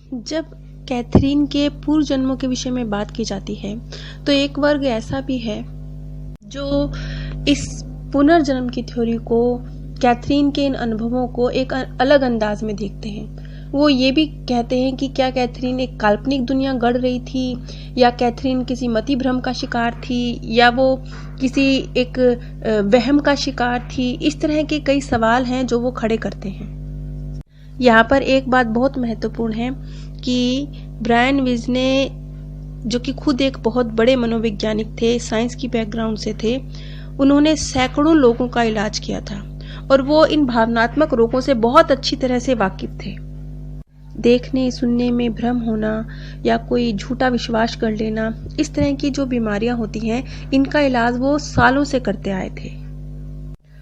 जब कैथरीन के पूर्व जन्मों के विषय में बात की जाती है तो एक वर्ग ऐसा भी है जो इस पुनर्जन्म की थ्योरी को, कैथरीन के इन अनुभवों को एक अलग अंदाज में देखते हैं। वो ये भी कहते हैं कि क्या कैथरीन एक काल्पनिक दुनिया गढ़ रही थी, या कैथरीन किसी मति भ्रम का शिकार थी, या वो किसी एक वहम का शिकार थी। इस तरह के कई सवाल हैं जो वो खड़े करते हैं। यहाँ पर एक बात बहुत महत्वपूर्ण है कि ब्रायन विज ने, जो कि खुद एक बहुत बड़े मनोवैज्ञानिक थे, साइंस की बैकग्राउंड से थे, उन्होंने सैकड़ों लोगों का इलाज किया था और वो इन भावनात्मक रोगों से बहुत अच्छी तरह से वाकिफ थे। देखने सुनने में भ्रम होना या कोई झूठा विश्वास कर लेना, इस तरह की जो बीमारियां होती हैं, इनका इलाज वो सालों से करते आए थे।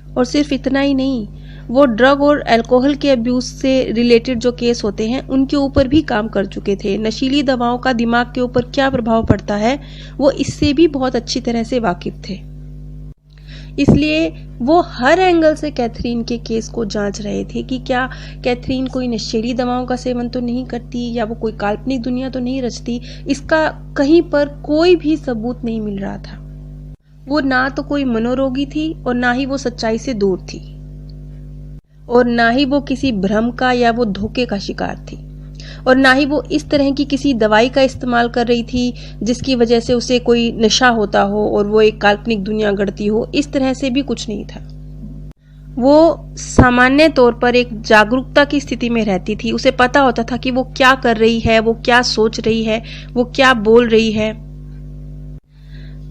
और सिर्फ इतना ही नहीं, वो ड्रग और अल्कोहल के अब्यूज से रिलेटेड जो केस होते हैं उनके ऊपर भी काम कर चुके थे। नशीली दवाओं का दिमाग के ऊपर क्या प्रभाव पड़ता है, वो इससे भी बहुत अच्छी तरह से वाकिफ थे। इसलिए वो हर एंगल से कैथरीन के केस को जांच रहे थे कि क्या कैथरीन कोई नशीली दवाओं का सेवन तो नहीं करती, या वो कोई काल्पनिक दुनिया तो नहीं रचती। इसका कहीं पर कोई भी सबूत नहीं मिल रहा था। वो ना तो कोई मनोरोगी थी और ना ही वो सच्चाई से दूर थी, और ना ही वो किसी भ्रम का या वो धोखे का शिकार थी, और ना ही वो इस तरह की किसी दवाई का इस्तेमाल कर रही थी जिसकी वजह से उसे कोई नशा होता हो और वो एक काल्पनिक दुनिया गढ़ती हो। इस तरह से भी कुछ नहीं था। वो सामान्य तौर पर एक जागरूकता की स्थिति में रहती थी। उसे पता होता था कि वो क्या कर रही है, वो क्या सोच रही है, वो क्या बोल रही है।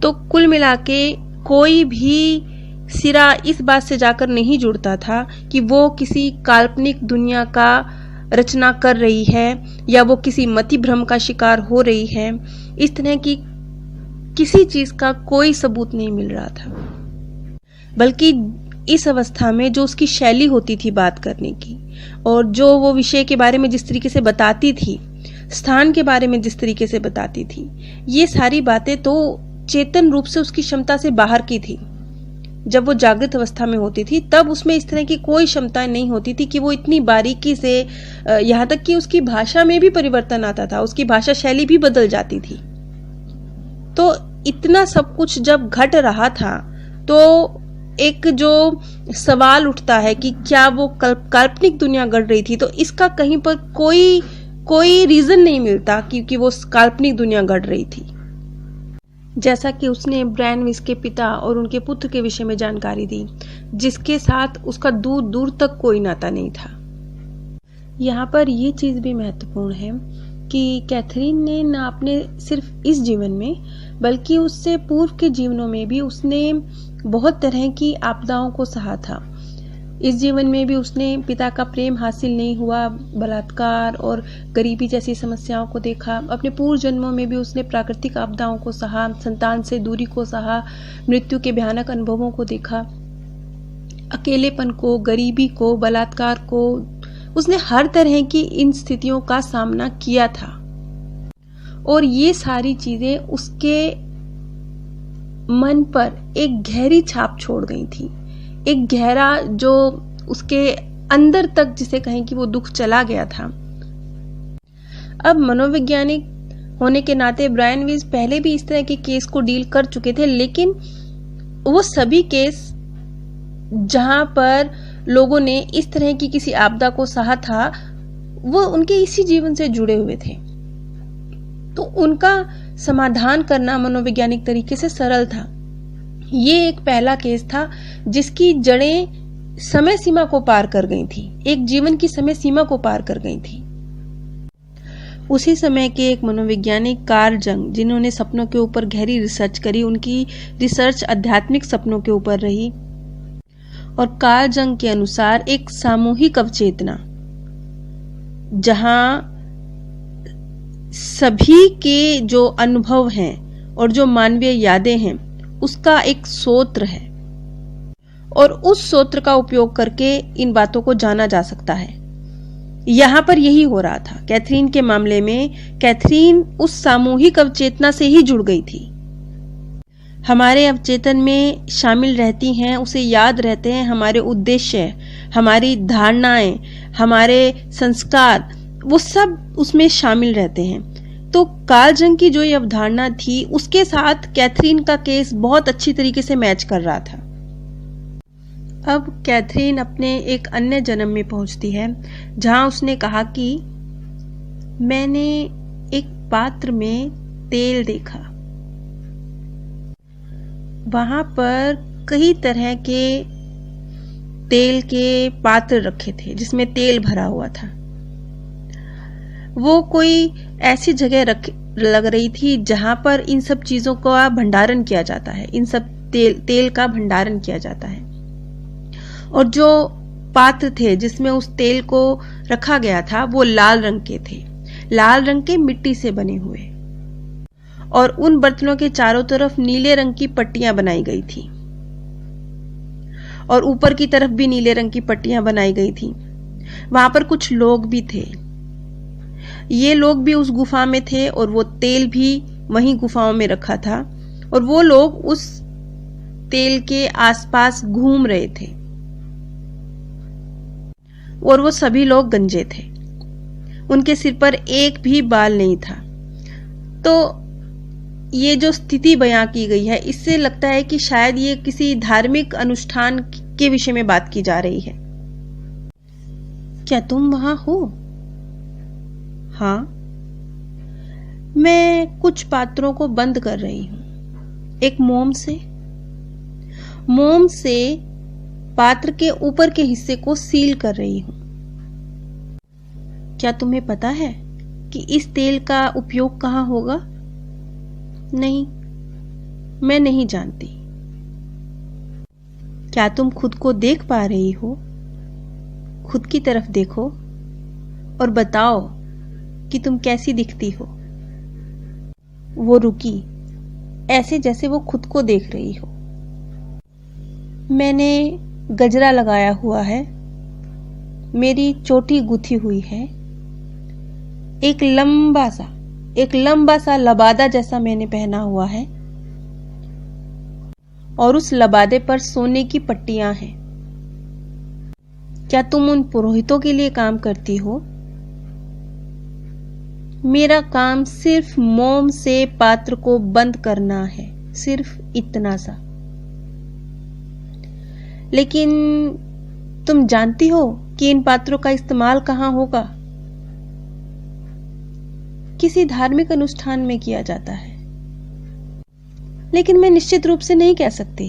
तो कुल मिला के कोई भी सिरा इस बात से जाकर नहीं जुड़ता था कि वो किसी काल्पनिक दुनिया का रचना कर रही है या वो किसी मति भ्रम का शिकार हो रही है। इस तरह की किसी चीज का कोई सबूत नहीं मिल रहा था। बल्कि इस अवस्था में जो उसकी शैली होती थी बात करने की, और जो वो विषय के बारे में जिस तरीके से बताती थी, स्थान के बारे में जिस तरीके से बताती थी, ये सारी बातें तो चेतन रूप से उसकी क्षमता से बाहर की थी। जब वो जागृत अवस्था में होती थी तब उसमें इस तरह की कोई क्षमता नहीं होती थी कि वो इतनी बारीकी से, यहाँ तक कि उसकी भाषा में भी परिवर्तन आता था, उसकी भाषा शैली भी बदल जाती थी। तो इतना सब कुछ जब घट रहा था तो एक जो सवाल उठता है कि क्या वो काल्पनिक दुनिया गढ़ रही थी, तो इसका कहीं पर कोई रीजन नहीं मिलता क्योंकि वो काल्पनिक दुनिया गढ़ रही थी। जैसा कि उसने ब्रायन विज के पिता और उनके पुत्र के विषय में जानकारी दी, जिसके साथ उसका दूर दूर तक कोई नाता नहीं था। यहाँ पर यह चीज भी महत्वपूर्ण है कि कैथरीन ने न अपने सिर्फ इस जीवन में बल्कि उससे पूर्व के जीवनों में भी उसने बहुत तरह की आपदाओं को सहा था। इस जीवन में भी उसने पिता का प्रेम हासिल नहीं हुआ, बलात्कार और गरीबी जैसी समस्याओं को देखा। अपने पूर्व जन्मों में भी उसने प्राकृतिक आपदाओं को सहा, संतान से दूरी को सहा, मृत्यु के भयानक अनुभवों को देखा, अकेलेपन को, गरीबी को, बलात्कार को। उसने हर तरह की इन स्थितियों का सामना किया था और ये सारी चीजें उसके मन पर एक गहरी छाप छोड़ गई थी। एक गहरा जो उसके अंदर तक, जिसे कहें कि वो दुख चला गया था। अब मनोवैज्ञानिक होने के नाते ब्रायन विज पहले भी इस तरह के केस को डील कर चुके थे, लेकिन वो सभी केस जहां पर लोगों ने इस तरह की किसी आपदा को सहा था, वो उनके इसी जीवन से जुड़े हुए थे। तो उनका समाधान करना मनोवैज्ञानिक तरीके से सरल था। ये एक पहला केस था जिसकी जड़ें समय सीमा को पार कर गई थी, एक जीवन की समय सीमा को पार कर गई थी। उसी समय के एक मनोवैज्ञानिक कार्ल जंग, जिन्होंने सपनों के ऊपर गहरी रिसर्च करी, उनकी रिसर्च आध्यात्मिक सपनों के ऊपर रही। और कार्ल जंग के अनुसार एक सामूहिक अवचेतना, जहां सभी के जो अनुभव हैं और जो मानवीय यादें हैं, उसका एक सूत्र है और उस सूत्र का उपयोग करके इन बातों को जाना जा सकता है। यहां पर यही हो रहा था। कैथरीन के मामले में कैथरीन उस सामूहिक अवचेतना से ही जुड़ गई थी। हमारे अवचेतन में शामिल रहती हैं, उसे याद रहते हैं हमारे उद्देश्य, हमारी धारणाएं, हमारे संस्कार वो सब उसमें शामिल रहते हैं। तो कालजंग की जो ये अवधारणा थी उसके साथ कैथरीन का केस बहुत अच्छी तरीके से मैच कर रहा था। अब कैथरीन अपने एक अन्य जन्म में पहुंचती है जहां उसने कहा कि मैंने एक पात्र में तेल देखा। वहां पर कई तरह के तेल के पात्र रखे थे जिसमें तेल भरा हुआ था। वो कोई ऐसी जगह लग रही थी जहां पर इन सब चीजों का भंडारण किया जाता है, इन सब तेल का भंडारण किया जाता है। और जो पात्र थे जिसमें उस तेल को रखा गया था वो लाल रंग के थे, लाल रंग के मिट्टी से बने हुए, और उन बर्तनों के चारों तरफ नीले रंग की पट्टियां बनाई गई थी और ऊपर की तरफ भी नीले रंग की पट्टियां बनाई गई थी। वहां पर कुछ लोग भी थे, ये लोग भी उस गुफा में थे और वो तेल भी वहीं गुफाओं में रखा था और वो लोग उस तेल के आसपास घूम रहे थे और वो सभी लोग गंजे थे, उनके सिर पर एक भी बाल नहीं था। तो ये जो स्थिति बयां की गई है इससे लगता है कि शायद ये किसी धार्मिक अनुष्ठान के विषय में बात की जा रही है। क्या तुम वहां हो? हाँ, मैं कुछ पात्रों को बंद कर रही हूं, एक मोम से पात्र के ऊपर के हिस्से को सील कर रही हूं। क्या तुम्हें पता है कि इस तेल का उपयोग कहां होगा? नहीं, मैं नहीं जानती। क्या तुम खुद को देख पा रही हो? खुद की तरफ देखो और बताओ कि तुम कैसी दिखती हो। वो रुकी, ऐसे जैसे वो खुद को देख रही हो। मैंने गजरा लगाया हुआ है, मेरी चोटी गुथी हुई है, एक लंबा सा लबादा जैसा मैंने पहना हुआ है और उस लबादे पर सोने की पट्टियां हैं। क्या तुम उन पुरोहितों के लिए काम करती हो? मेरा काम सिर्फ मोम से पात्र को बंद करना है, सिर्फ इतना सा। लेकिन तुम जानती हो कि इन पात्रों का इस्तेमाल कहां होगा? किसी धार्मिक अनुष्ठान में किया जाता है, लेकिन मैं निश्चित रूप से नहीं कह सकती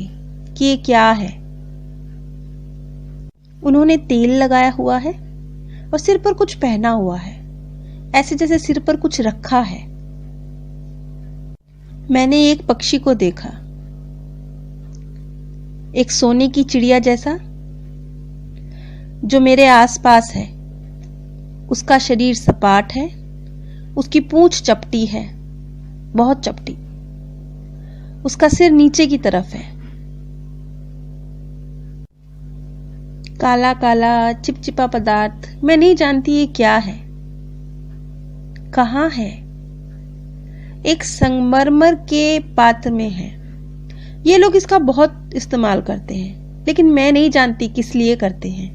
कि ये क्या है। उन्होंने तेल लगाया हुआ है और सिर पर कुछ पहना हुआ है, ऐसे जैसे सिर पर कुछ रखा है। मैंने एक पक्षी को देखा, एक सोने की चिड़िया जैसा, जो मेरे आसपास है। उसका शरीर सपाट है, उसकी पूंछ चपटी है, बहुत चपटी। उसका सिर नीचे की तरफ है, काला काला चिपचिपा पदार्थ। मैं नहीं जानती ये क्या है, कहां है। एक संगमरमर के पात्र में है। ये लोग इसका बहुत इस्तेमाल करते हैं, लेकिन मैं नहीं जानती किस लिए करते हैं।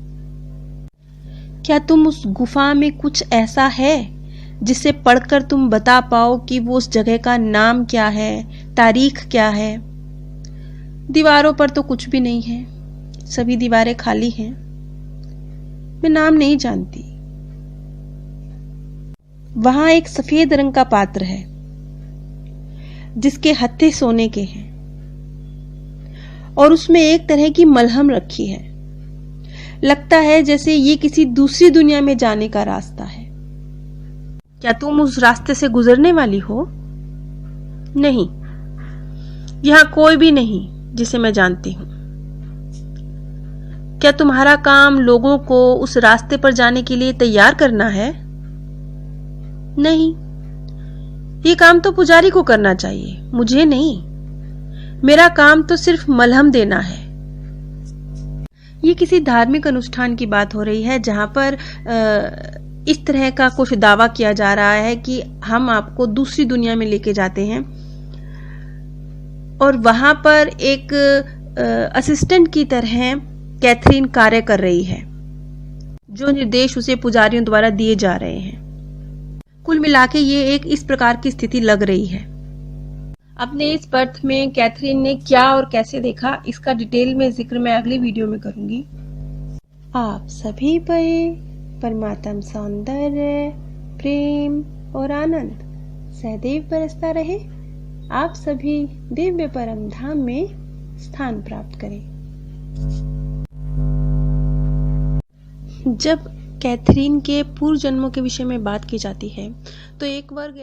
क्या तुम उस गुफा में कुछ ऐसा है जिसे पढ़कर तुम बता पाओ कि वो उस जगह का नाम क्या है, तारीख क्या है? दीवारों पर तो कुछ भी नहीं है, सभी दीवारें खाली हैं। मैं नाम नहीं जानती। वहां एक सफेद रंग का पात्र है जिसके हत्थे सोने के हैं और उसमें एक तरह की मलहम रखी है। लगता है जैसे ये किसी दूसरी दुनिया में जाने का रास्ता है। क्या तुम उस रास्ते से गुजरने वाली हो? नहीं, यहां कोई भी नहीं जिसे मैं जानती हूं। क्या तुम्हारा काम लोगों को उस रास्ते पर जाने के लिए तैयार करना है? नहीं, ये काम तो पुजारी को करना चाहिए, मुझे नहीं। मेरा काम तो सिर्फ मलहम देना है। ये किसी धार्मिक अनुष्ठान की बात हो रही है जहां पर इस तरह का कुछ दावा किया जा रहा है कि हम आपको दूसरी दुनिया में लेके जाते हैं और वहां पर एक असिस्टेंट की तरह कैथरीन कार्य कर रही है। जो निर्देश उसे पुजारियों द्वारा दिए जा रहे हैं कुल मिला के ये एक इस प्रकार की स्थिति लग रही है। अपने इस बर्थ में कैथरीन ने क्या और कैसे देखा, इसका डिटेल में जिक्र मैं अगली वीडियो में करूंगी। आप सभी पर परमात्म सौंदर्य, प्रेम और आनंद सदैव बरसता रहे। आप सभी दिव्य परम धाम में स्थान प्राप्त करें। जब कैथरीन के पूर्व जन्मों के विषय में बात की जाती है तो एक वर्ग